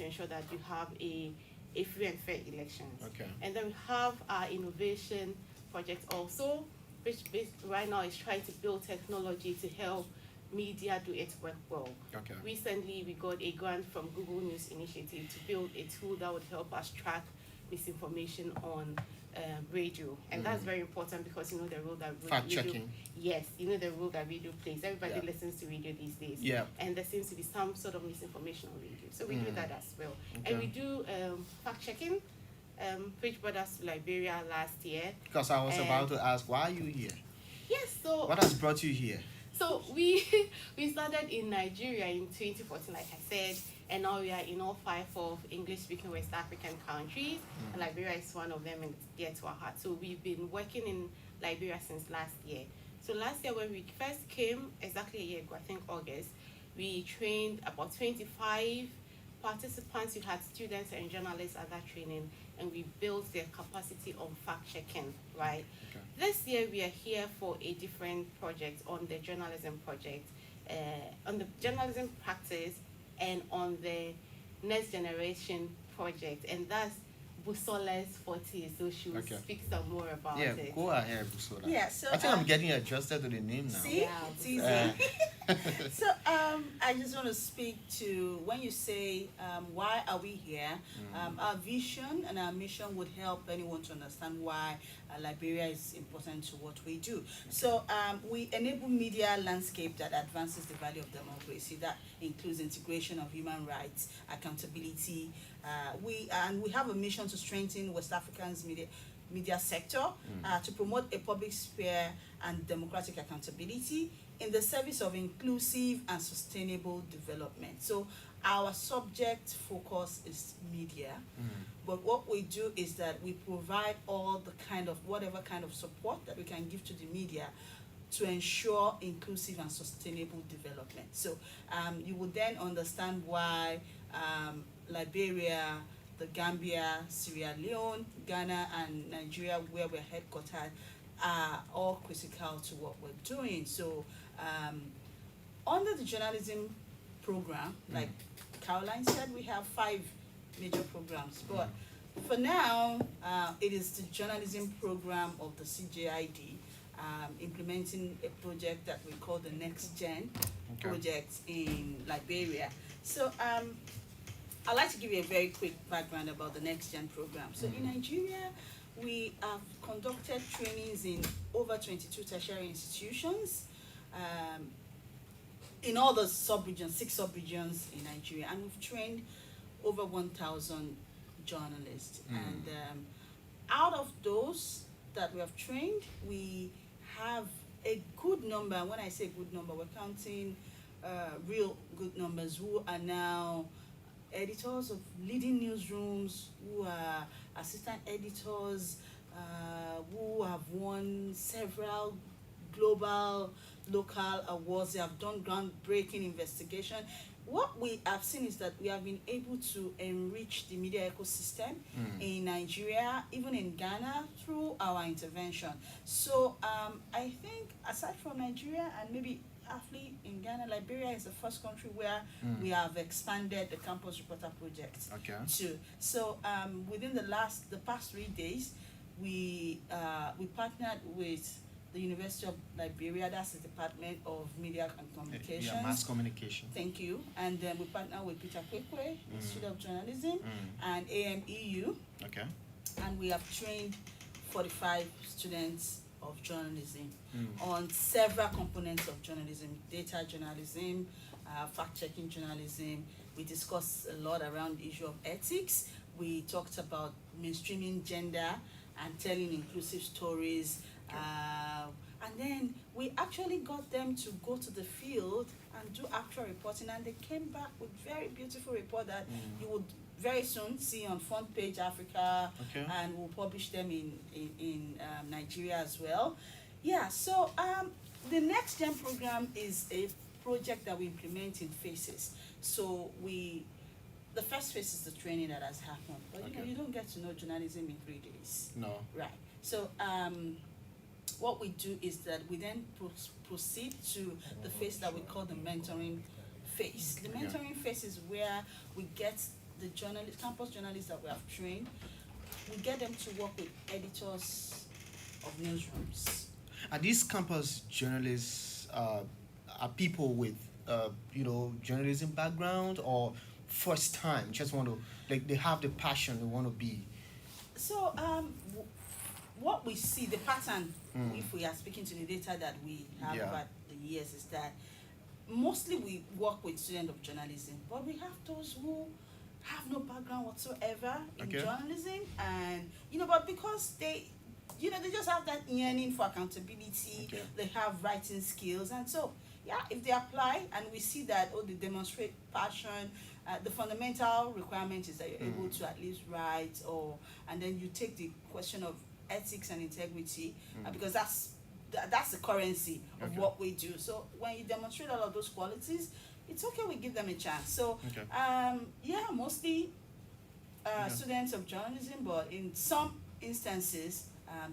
to ensure that you have a free and fair elections. Okay. And then we have our innovation project also, which right now is trying to build technology to help media do its work well. Okay. Recently, we got a grant from Google News Initiative to build a tool that would help us track misinformation on radio, and that's very important because you know the role that Fact radio, checking. yes, you know the role that radio plays. Everybody Yeah. listens to radio these days, Yeah. and there seems to be some sort of misinformation on radio, so we do that as well. Okay. And we do fact checking, which brought us to Liberia last year. Because I was And- about to ask, why are you here? Yes, so What has brought you here? so we we started in Nigeria in 2014, like I said, and now we are in all 5 of English-speaking West African countries. And Liberia is one of them, and it's dear to our heart. So we've been working in Liberia since last year. So last year when we first came, exactly a year ago, I think August, we trained about 25 participants. We had students and journalists at that training, and we built their capacity on fact-checking, right? Okay. This year we are here for a different project, on the journalism project, on the journalism practice, and on the next generation project, and that's Busola's forte. So she will Okay. speak some more about Yeah, it. go ahead, Busola. Yeah, so I think I'm getting adjusted to the name now. see, Yeah, it's easy. Uh, So I just want to speak to when you say why are we here? Our vision and our mission would help anyone to understand why Liberia is important to what we do. So we enable media landscape that advances the value of democracy. That includes integration of human rights, accountability. We have a mission to strengthen West Africa's media sector, to promote a public sphere and democratic accountability in the service of inclusive and sustainable development. So our subject focus is media, but what we do is that we provide all the whatever kind of support that we can give to the media to ensure inclusive and sustainable development. So you will then understand why Liberia, the Gambia, Sierra Leone, Ghana, and Nigeria, where we're headquartered, are all critical to what we're doing. So under the journalism program, like Caroline said, we have 5 major programs, but for now, it is the journalism program of the CJID, implementing a project that we call the Next Gen project in Liberia. So I'd like to give you a very quick background about the Next Gen program. So in Nigeria, we have conducted trainings in over 22 tertiary institutions, in all the sub-regions, 6 sub-regions in Nigeria, and we've trained over 1,000 journalists. And out of those that we have trained, we have a good number. When I say good number, we're counting real good numbers who are now editors of leading newsrooms, who are assistant editors, who have won several global, local awards. They have done groundbreaking investigation. What we have seen is that we have been able to enrich the media ecosystem in Nigeria, even in Ghana, through our intervention. So I think aside from Nigeria and maybe Afli in Ghana, Liberia is the first country where we have expanded the Campus Reporter project to. So within the past 3 days, we partnered with the University of Liberia, that's the Department of Media and Communications. Yeah, mass communication. Thank you. And then we partner with Peter Kwekwe, Institute of Journalism, and AMEU. Okay. And we have trained 45 students of journalism on several components of journalism: data journalism, fact-checking journalism. We discussed a lot around the issue of ethics. We talked about mainstreaming gender and telling inclusive stories. And then we actually got them to go to the field and do actual reporting, and they came back with very beautiful report that you would very soon see on Front Page Africa, and we'll publish them in Nigeria as well. Yeah, so the Next Gen program is a project that we implement in phases. So the first phase is the training that has happened, but you know, you don't get to know journalism in 3 days. No. Right. So what we do is that we then proceed to the phase that we call the mentoring phase. The mentoring phase is where we get the campus journalists that we have trained, we get them to work with editors of newsrooms. Are these campus journalists are people with journalism background, or first time just want to, like, they have the passion, they want to be? So what we see, the pattern, if we are speaking to the data that we have Yeah. over the years, is that mostly we work with students of journalism, but we have those who have no background whatsoever in Okay. journalism, and but because they just have that yearning for accountability, Okay. they have writing skills, and so if they apply and we see that they demonstrate passion, the fundamental requirement is that you're able to at least write, and then you take the question of ethics and integrity, because that's the currency of Okay. what we do. So when you demonstrate all of those qualities, it's okay, we give them a chance. So Okay. mostly Okay. students of journalism, but in some instances,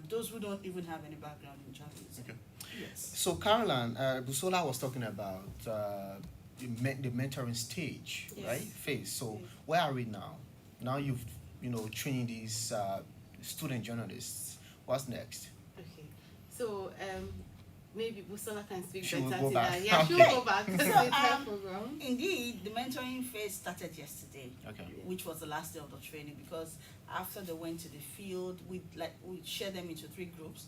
those who don't even have any background in journalism. Okay. Yes. So Caroline, Busola was talking about the mentoring stage, Yes. right? Phase. So Yes. where are we now? Now you've trained these student journalists. What's next? Okay. So maybe Busola can speak She will better go to back. that. Yeah, she'll Okay. go back because So, it's her program. Indeed, the mentoring phase started yesterday, Okay. which was the last day of the training, because after they went to the field, we shared them into 3 groups,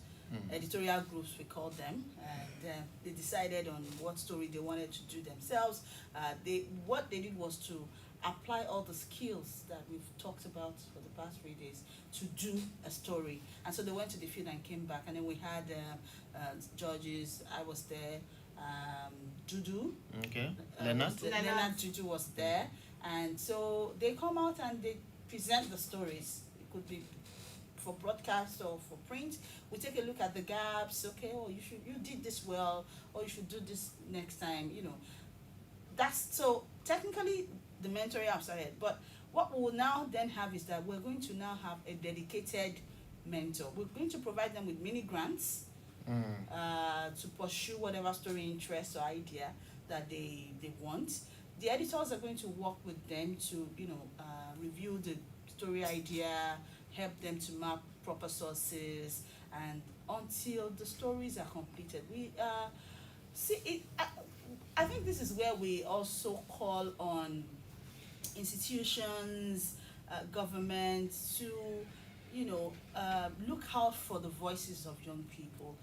editorial groups we called them, and they decided on what story they wanted to do themselves. What they did was to apply all the skills that we've talked about for the past 3 days to do a story. And so they went to the field and came back, and then we had judges. I was there. Dudu. Okay. Leonard Leonard. Dudu was there, and so they come out and they present the stories. It could be for broadcast or for print. We take a look at the gaps. Okay, you did this well, or you should do this next time. That's so technically the mentoring have started. But what we will now then have is that we're going to now have a dedicated mentor. We're going to provide them with mini grants to pursue whatever story, interest, or idea that they want. The editors are going to work with them to review the story idea, help them to map proper sources, and until the stories are completed. We see it. I think this is where we also call on institutions, government to look out for the voices of young people.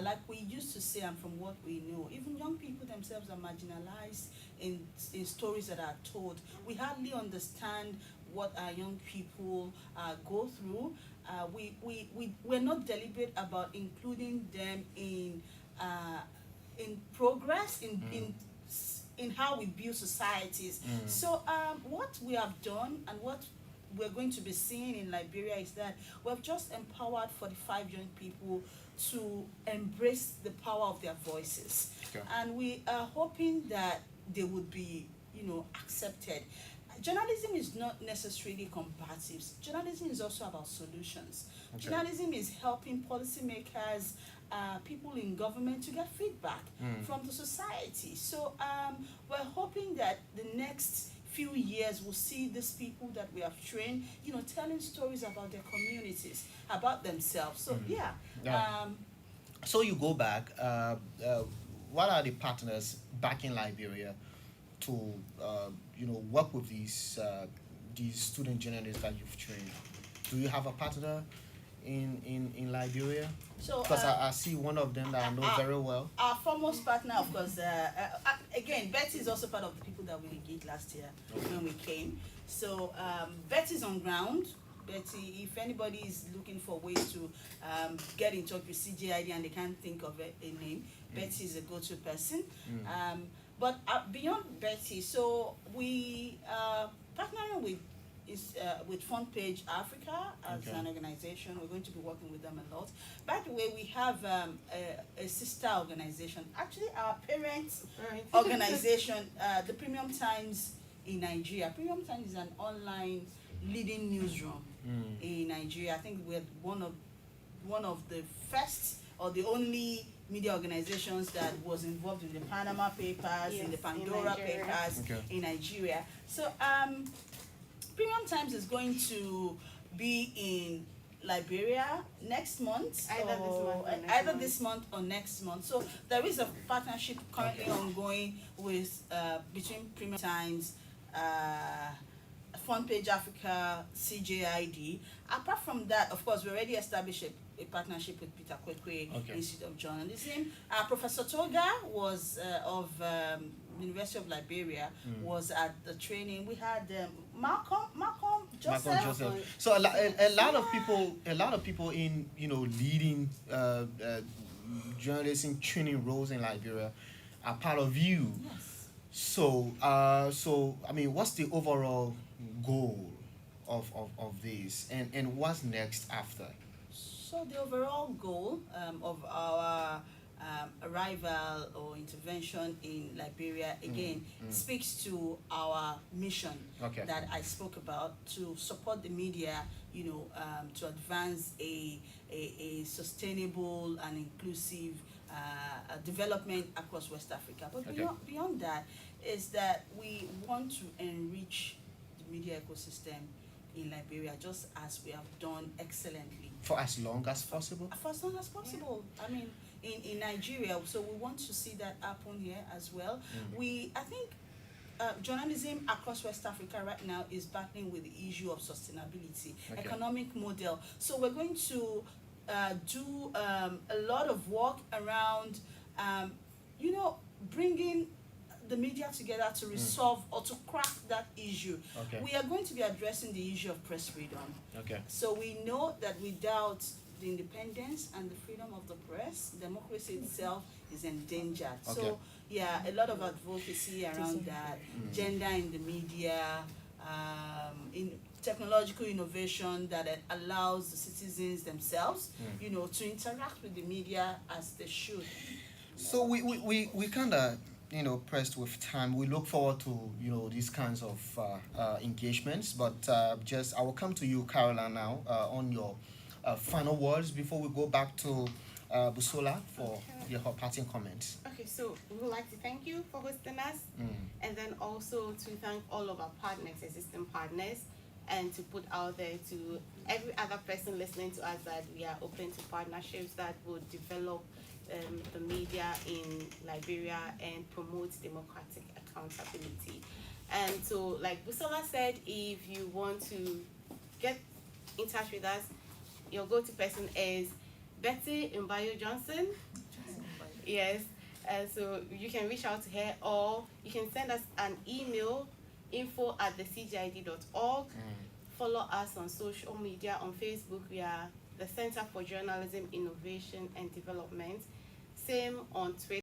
Like we used to say, and from what we know, even young people themselves are marginalized in stories that are told. We hardly understand what our young people go through. We're not deliberate about including them in progress, in how we build societies. So what we have done and what we're going to be seeing in Liberia is that we've just empowered 45 young people to embrace the power of their voices. Okay. And we are hoping that they would be, accepted. Journalism is not necessarily combative. Journalism is also about solutions. Okay. Journalism is helping policymakers, people in government to get feedback from the society. So we're hoping that the next few years we'll see these people that we have trained, telling stories about their communities, about themselves. So So you go back. What are the partners back in Liberia to work with these student journalists that you've trained? Do you have a partner in Liberia? So Because I see one of them that I know very well. our foremost partner, of course, again, Betty is also part of the people that we engaged last year when we came. So Betty's on ground. Betty, if anybody is looking for ways to get in touch with CJID and they can't think of a name, Betty is a go-to person. But beyond Betty, so we partnering with Front Page Africa as Okay. an organization. We're going to be working with them a lot. By the way, we have a sister organization, actually our parent organization, the Premium Times in Nigeria. Premium Times is an online leading newsroom in Nigeria. I think we're one of the first or the only media organizations that was involved in the Panama Papers, in the Yes, in Pandora Nigeria. Papers Okay. in Nigeria. So Premium Times is going to be in Liberia next month, either this month or next month. So there is a partnership currently Okay. ongoing with between Premium Times, Front Page Africa, CJID. Apart from that, of course, we already established a partnership with Peter Kwekwe Okay. Institute of Journalism. Professor Toga was of University of Liberia, was at the training. We had Malcolm Joseph. Malcolm Joseph. So a lot of people, in leading journalism training roles in Liberia are part of you. Yes. So I mean, what's the overall goal of this, and what's next after? So the overall goal of our arrival or intervention in Liberia again speaks to our mission Okay. that I spoke about, to support the media, to advance a sustainable and inclusive development across West Africa. But Okay. beyond that is that we want to enrich the media ecosystem in Liberia, just as we have done excellently For as long as possible. for as long as possible. I mean, in Nigeria, so we want to see that happen here as well. I think journalism across West Africa right now is battling with the issue of sustainability, Okay. economic model. So we're going to do a lot of work around, bringing the media together to resolve or to crack that issue. Okay. We are going to be addressing the issue of press freedom. Okay. So we know that without the independence and the freedom of the press, democracy itself is endangered. Okay. So yeah, a lot of advocacy around that, gender in the media, in technological innovation that allows the citizens themselves, to interact with the media as they should. So we kind of pressed with time. We look forward to these kinds of engagements, but I will come to you, Caroline, now on your final words before we go back to Busola for your parting comments. Okay, so we would like to thank you for hosting us, and then also to thank all of our partners, existing partners, and to put out there to every other person listening to us that we are open to partnerships that would develop the media in Liberia and promote democratic accountability. And so, like Busola said, if you want to get in touch with us, your go-to person is Betty Mbayo Johnson. Yes, and so you can reach out to her, or you can send us an email, info@thecgid.org. Follow us on social media. On Facebook, we are the Center for Journalism, Innovation and Development. Same on Twitter.